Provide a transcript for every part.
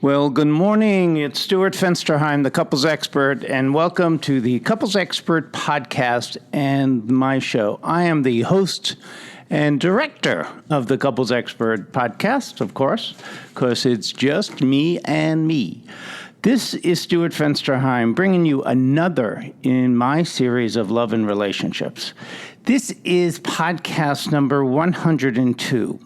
Well, good morning. It's Stuart Fensterheim, the couples expert, and welcome to the Couples Expert podcast and my show. I am the host and director of the Couples Expert podcast, of course, because it's just me and me. This is Stuart Fensterheim bringing you another in my series of love and relationships. This is podcast number 102.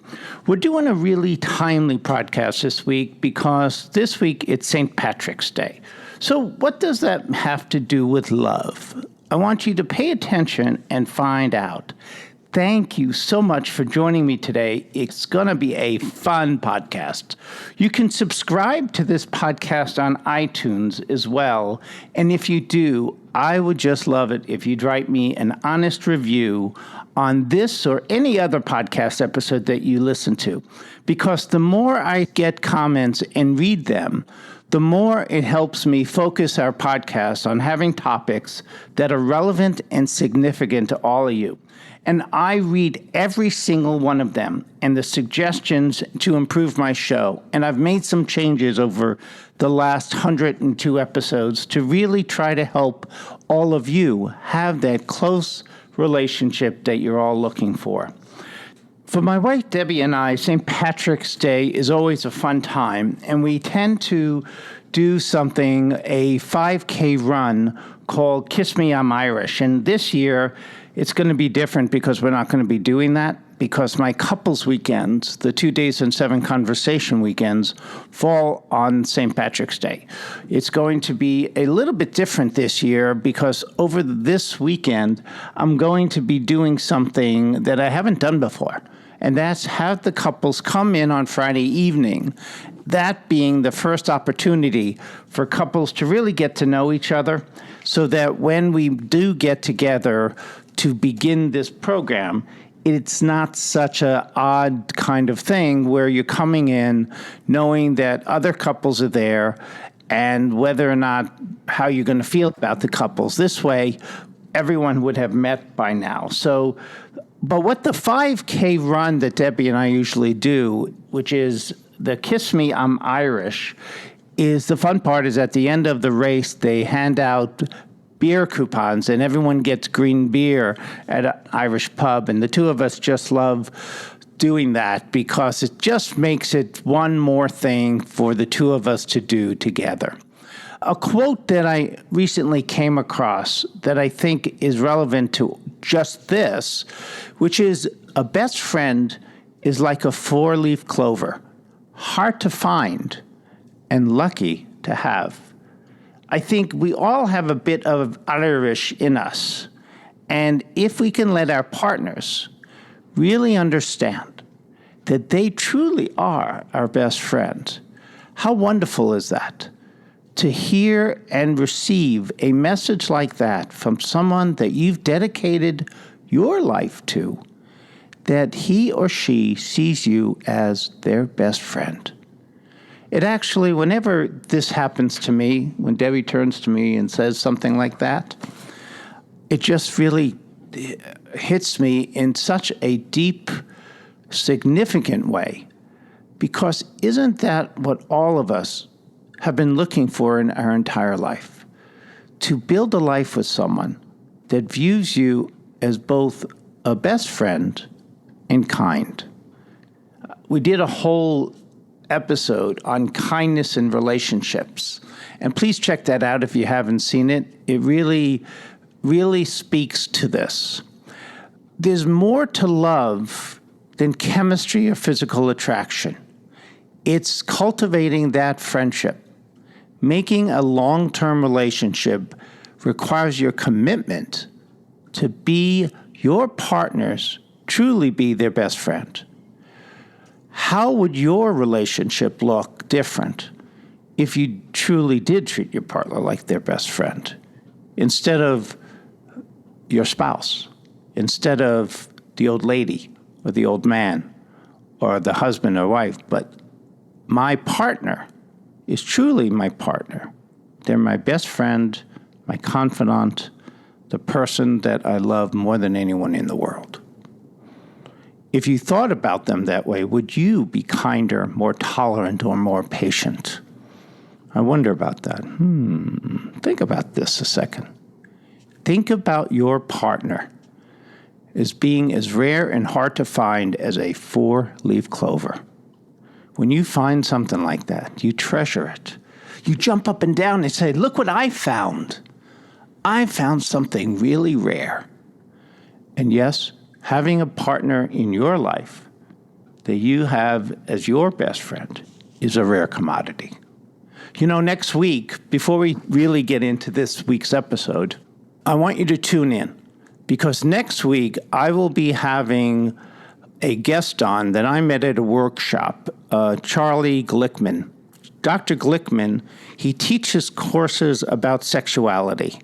We're doing a really timely podcast this week because this week it's St. Patrick's Day. So what does that have to do with love? I want you to pay attention and find out. Thank you so much for joining me today. It's going to be a fun podcast. You can subscribe to this podcast on iTunes as well. And if you do, I would just love it if you'd write me an honest review on this or any other podcast episode that you listen to. Because the more I get comments and read them, the more it helps me focus our podcast on having topics that are relevant and significant to all of you. And I read every single one of them and the suggestions to improve my show. And I've made some changes over the last 102 episodes to really try to help all of you have that close relationship that you're all looking for. For my wife, Debbie, and I, St. Patrick's Day is always a fun time, and we tend to do something, a 5K run called Kiss Me, I'm Irish. And this year, it's going to be different because we're not going to be doing that because my couples weekends, the 2 days and 7 conversation weekends, fall on St. Patrick's Day. It's going to be a little bit different this year because over this weekend, I'm going to be doing something that I haven't done before. And that's have the couples come in on Friday evening, that being the first opportunity for couples to really get to know each other so that when we do get together to begin this program, it's not such an odd kind of thing where you're coming in knowing that other couples are there and whether or not how you're going to feel about the couples. This way, everyone would have met by now. But what the 5K run that Debbie and I usually do, which is the Kiss Me, I'm Irish, is the fun part is at the end of the race, they hand out beer coupons and everyone gets green beer at an Irish pub. And the two of us just love doing that because it just makes it one more thing for the two of us to do together. A quote that I recently came across that I think is relevant to just this, which is a best friend is like a 4-leaf clover, hard to find and lucky to have. I think we all have a bit of Irish in us. And if we can let our partners really understand that they truly are our best friend, how wonderful is that? To hear and receive a message like that from someone that you've dedicated your life to, that he or she sees you as their best friend. It actually, whenever this happens to me, when Debbie turns to me and says something like that, it just really hits me in such a deep, significant way. Because isn't that what all of us have been looking for in our entire life? To build a life with someone that views you as both a best friend and kind. We did a whole episode on kindness in relationships. And please check that out if you haven't seen it. It really, really speaks to this. There's more to love than chemistry or physical attraction. It's cultivating that friendship. Making a long-term relationship requires your commitment to be your partners, truly be their best friend. How would your relationship look different if you truly did treat your partner like their best friend instead of your spouse, instead of the old lady or the old man or the husband or wife, but my partner is truly my partner. They're my best friend, my confidant, the person that I love more than anyone in the world. If you thought about them that way, would you be kinder, more tolerant, or more patient? I wonder about that. Think about this a second. Think about your partner as being as rare and hard to find as a 4-leaf clover. When you find something like that, you treasure it. You jump up and down and say, look what I found. I found something really rare. And yes, having a partner in your life that you have as your best friend is a rare commodity. Next week, before we really get into this week's episode, I want you to tune in because next week I will be having a guest on that I met at a workshop, Charlie Glickman. Dr. Glickman, he teaches courses about sexuality.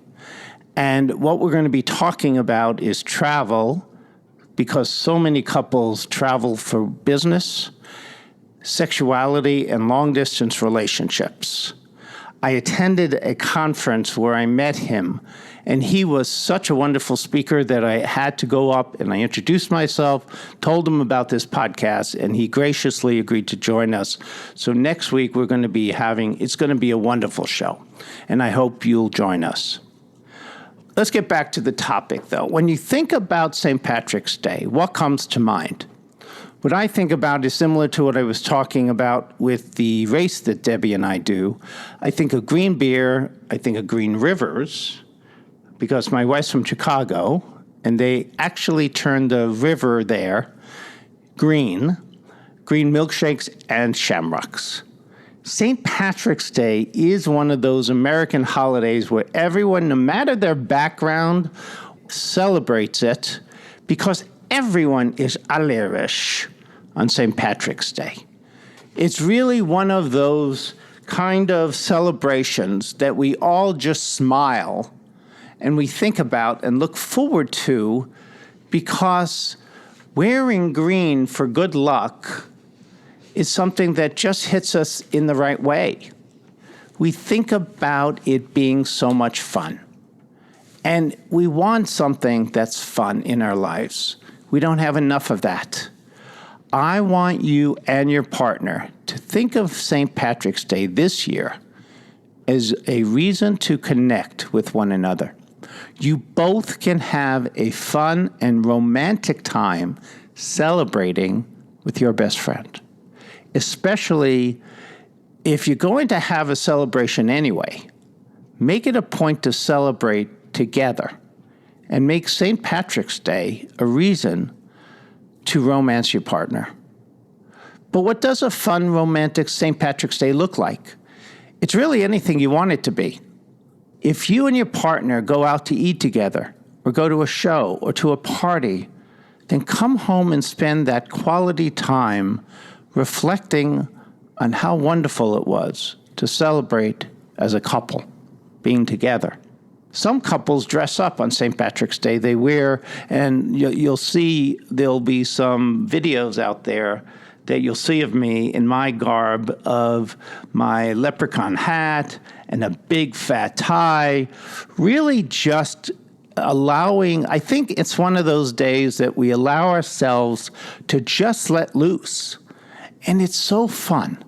And what we're going to be talking about is travel, because so many couples travel for business, sexuality, and long-distance relationships. I attended a conference where I met him, and he was such a wonderful speaker that I had to go up and I introduced myself, told him about this podcast, and he graciously agreed to join us. So next week it's going to be a wonderful show, and I hope you'll join us. Let's get back to the topic, though. When you think about St. Patrick's Day, what comes to mind? What I think about is similar to what I was talking about with the race that Debbie and I do. I think of green beer, I think of green rivers, because my wife's from Chicago, and they actually turned the river there green milkshakes and shamrocks. St. Patrick's Day is one of those American holidays where everyone, no matter their background, celebrates it because everyone is Irish on St. Patrick's Day. It's really one of those kind of celebrations that we all just smile and we think about and look forward to because wearing green for good luck is something that just hits us in the right way. We think about it being so much fun. And we want something that's fun in our lives. We don't have enough of that. I want you and your partner to think of St. Patrick's Day this year as a reason to connect with one another. You both can have a fun and romantic time celebrating with your best friend, especially if you're going to have a celebration anyway. Make it a point to celebrate together and make St. Patrick's Day a reason to romance your partner. But what does a fun, romantic St. Patrick's Day look like? It's really anything you want it to be. If you and your partner go out to eat together, or go to a show, or to a party, then come home and spend that quality time reflecting on how wonderful it was to celebrate as a couple, being together. Some couples dress up on St. Patrick's Day. They wear, and you'll see there'll be some videos out there that you'll see of me in my garb of my leprechaun hat and a big fat tie, really just allowing, I think it's one of those days that we allow ourselves to just let loose. And it's so fun.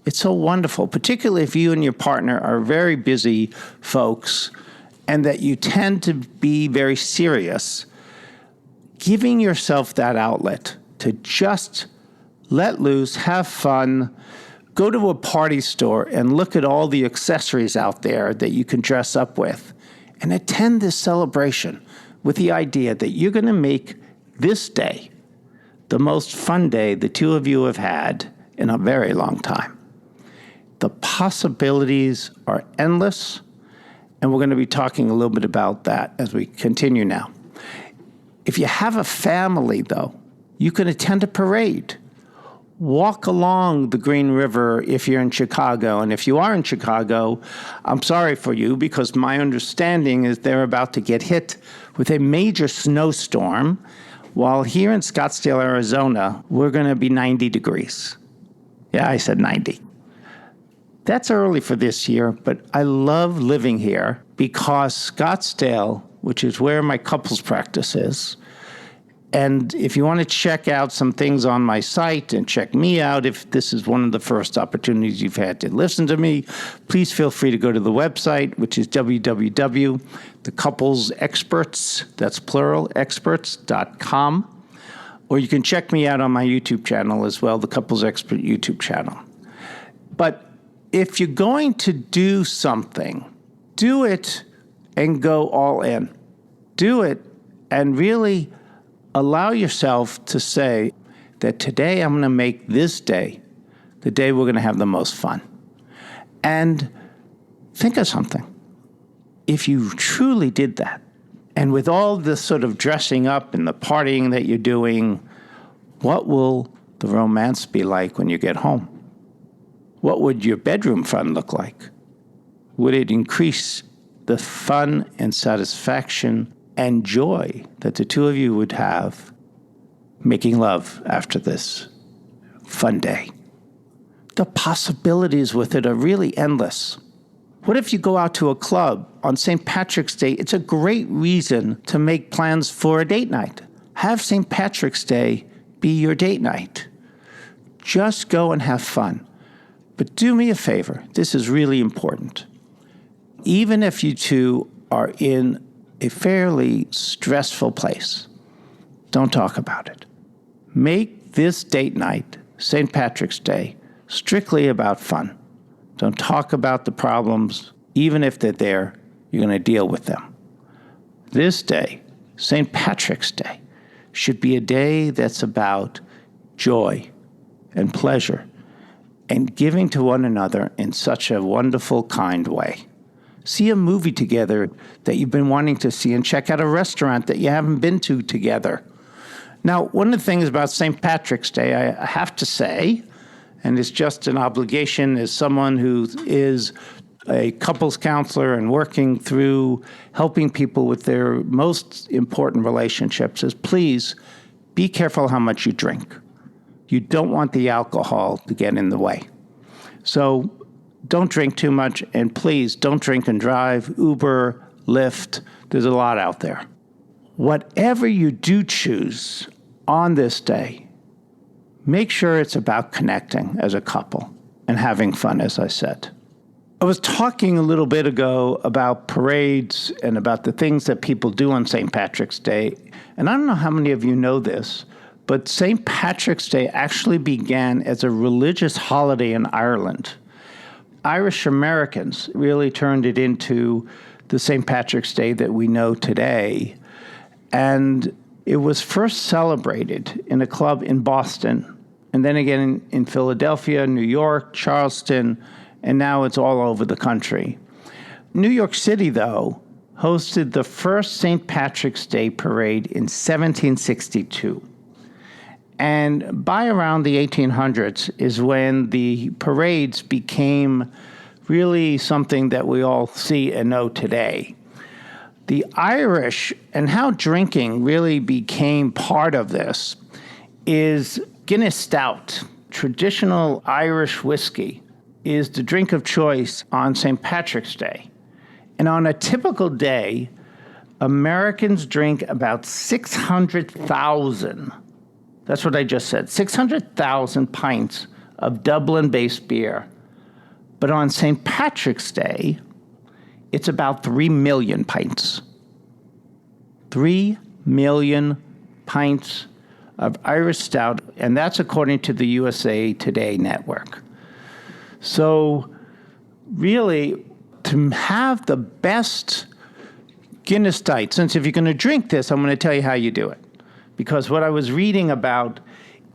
It's so wonderful, particularly if you and your partner are very busy folks and that you tend to be very serious. Giving yourself that outlet to just let loose, have fun, go to a party store and look at all the accessories out there that you can dress up with, and attend this celebration with the idea that you're going to make this day the most fun day the two of you have had in a very long time. The possibilities are endless, and we're going to be talking a little bit about that as we continue now. If you have a family, though, you can attend a parade. Walk along the Green River if you're in Chicago. And if you are in Chicago, I'm sorry for you because my understanding is they're about to get hit with a major snowstorm, while here in Scottsdale, Arizona, we're going to be 90 degrees. Yeah, I said 90. That's early for this year, but I love living here because Scottsdale, which is where my couples practice And if you want to check out some things on my site and check me out, if this is one of the first opportunities you've had to listen to me, please feel free to go to the website, which is www.thecouplesexperts, that's plural, experts.com. Or you can check me out on my YouTube channel as well, the Couples Expert YouTube channel. But if you're going to do something, do it and go all in. Do it and really allow yourself to say that today I'm going to make this day the day we're going to have the most fun. And think of something. If you truly did that, and with all this sort of dressing up and the partying that you're doing, what will the romance be like when you get home? What would your bedroom fun look like? Would it increase the fun and satisfaction and joy that the two of you would have making love after this fun day? The possibilities with it are really endless. What if you go out to a club on St. Patrick's Day? It's a great reason to make plans for a date night. Have St. Patrick's Day be your date night. Just go and have fun. But do me a favor. This is really important. Even if you two are in a fairly stressful place, don't talk about it. Make this date night, St. Patrick's Day, strictly about fun. Don't talk about the problems. Even if they're there, you're going to deal with them. This day, St. Patrick's Day, should be a day that's about joy and pleasure and giving to one another in such a wonderful, kind way. See a movie together that you've been wanting to see and check out a restaurant that you haven't been to together. Now, one of the things about St. Patrick's Day, I have to say, and it's just an obligation as someone who is a couples counselor and working through helping people with their most important relationships, is please be careful how much you drink. You don't want the alcohol to get in the way. So don't drink too much, and please don't drink and drive, Uber, Lyft. There's a lot out there. Whatever you do choose on this day, make sure it's about connecting as a couple and having fun, as I said. I was talking a little bit ago about parades and about the things that people do on St. Patrick's Day. And I don't know how many of you know this, but St. Patrick's Day actually began as a religious holiday in Ireland. Irish Americans really turned it into the St. Patrick's Day that we know today. And it was first celebrated in a club in Boston, and then again in Philadelphia, New York, Charleston, and now it's all over the country. New York City, though, hosted the first St. Patrick's Day parade in 1762. And by around the 1800s is when the parades became really something that we all see and know today. The Irish and how drinking really became part of this is Guinness Stout, traditional Irish whiskey, is the drink of choice on St. Patrick's Day. And on a typical day, Americans drink about 600,000, that's what I just said, 600,000 pints of Dublin-based beer. But on St. Patrick's Day, it's about 3 million pints. 3 million pints of Irish Stout, and that's according to the USA Today network. So really, to have the best Guinness Stout, since if you're going to drink this, I'm going to tell you how you do it. Because what I was reading about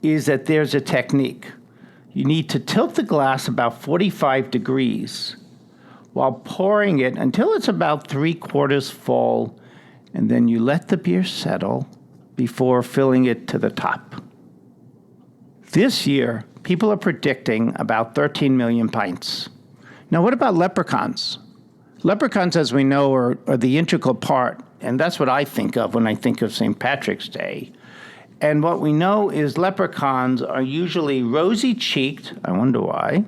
is that there's a technique. You need to tilt the glass about 45 degrees while pouring it until it's about 3/4 full, and then you let the beer settle before filling it to the top. This year, people are predicting about 13 million pints. Now, what about leprechauns? Leprechauns, as we know, are the integral part, and that's what I think of when I think of St. Patrick's Day. And what we know is leprechauns are usually rosy-cheeked, I wonder why,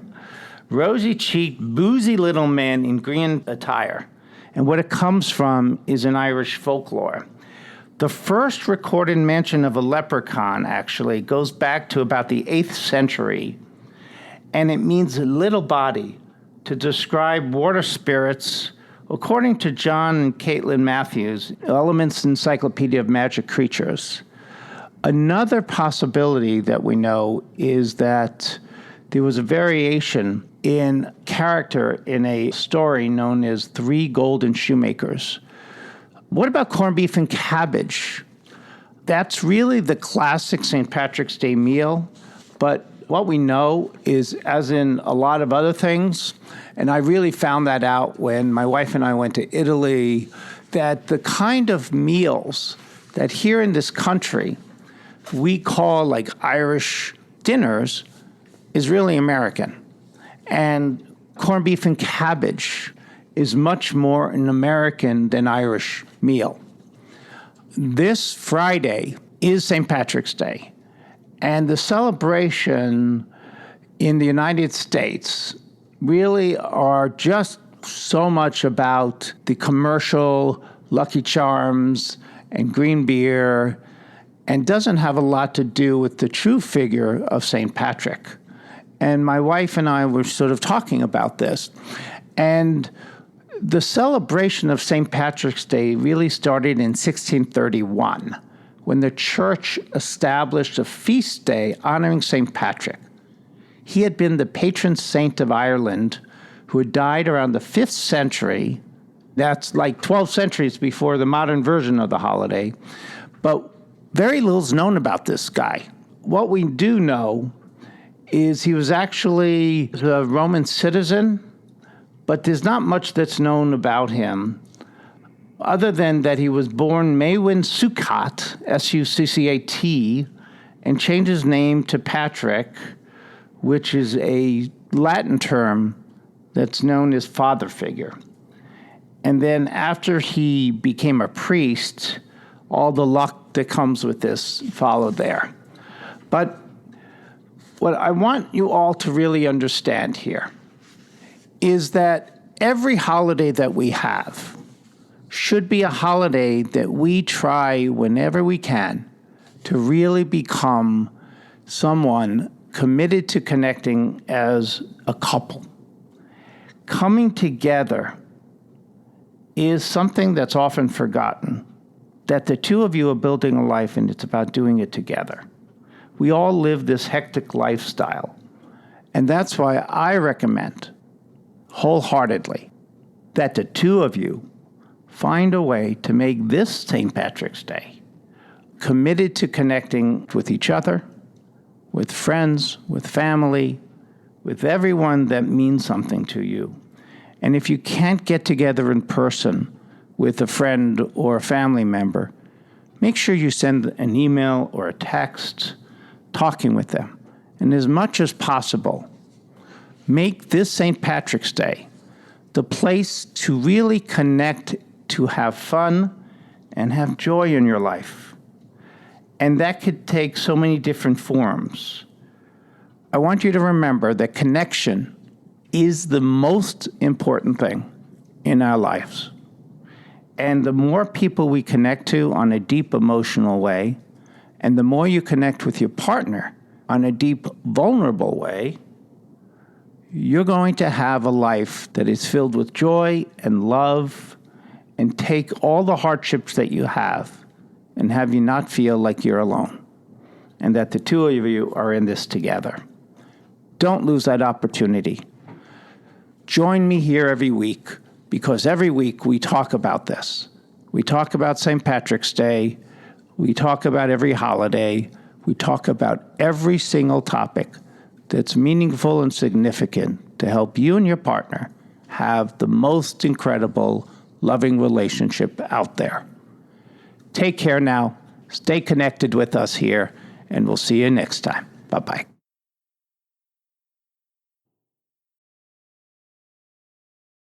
rosy-cheeked, boozy little men in green attire. And what it comes from is in Irish folklore. The first recorded mention of a leprechaun actually goes back to about the 8th century, and it means little body to describe water spirits. According to John and Caitlin Matthews, Elements Encyclopedia of Magic Creatures. Another possibility that we know is that there was a variation in character in a story known as Three Golden Shoemakers. What about corned beef and cabbage? That's really the classic St. Patrick's Day meal, but what we know is, as in a lot of other things, and I really found that out when my wife and I went to Italy, that the kind of meals that here in this country we call like Irish dinners is really American. And corned beef and cabbage is much more an American than Irish meal. This Friday is St. Patrick's Day, and the celebration in the United States really are just so much about the commercial Lucky Charms and green beer, and doesn't have a lot to do with the true figure of St. Patrick. And my wife and I were sort of talking about this. And the celebration of St. Patrick's Day really started in 1631, when the church established a feast day honoring St. Patrick. He had been the patron saint of Ireland, who had died around the 5th century. That's like 12 centuries before the modern version of the holiday. But very little's known about this guy. What we do know is he was actually a Roman citizen, but there's not much that's known about him, other than that he was born Maewyn Succat, S-U-C-C-A-T, and changed his name to Patrick, which is a Latin term that's known as father figure. And then after he became a priest, all the luck that comes with this followed there. But what I want you all to really understand here is that every holiday that we have should be a holiday that we try whenever we can to really become someone committed to connecting as a couple. Coming together is something that's often forgotten, that the two of you are building a life and it's about doing it together. We all live this hectic lifestyle. And that's why I recommend wholeheartedly that the two of you find a way to make this St. Patrick's Day committed to connecting with each other, with friends, with family, with everyone that means something to you. And if you can't get together in person with a friend or a family member, make sure you send an email or a text talking with them. And as much as possible, make this St. Patrick's Day the place to really connect, to have fun, and have joy in your life. And that could take so many different forms. I want you to remember that connection is the most important thing in our lives. And the more people we connect to on a deep emotional way, and the more you connect with your partner on a deep vulnerable way, you're going to have a life that is filled with joy and love, and take all the hardships that you have and have you not feel like you're alone, and that the two of you are in this together. Don't lose that opportunity. Join me here every week, because every week we talk about this. We talk about St. Patrick's Day. We talk about every holiday. We talk about every single topic that's meaningful and significant to help you and your partner have the most incredible, loving relationship out there. Take care now. Stay connected with us here, and we'll see you next time. Bye-bye.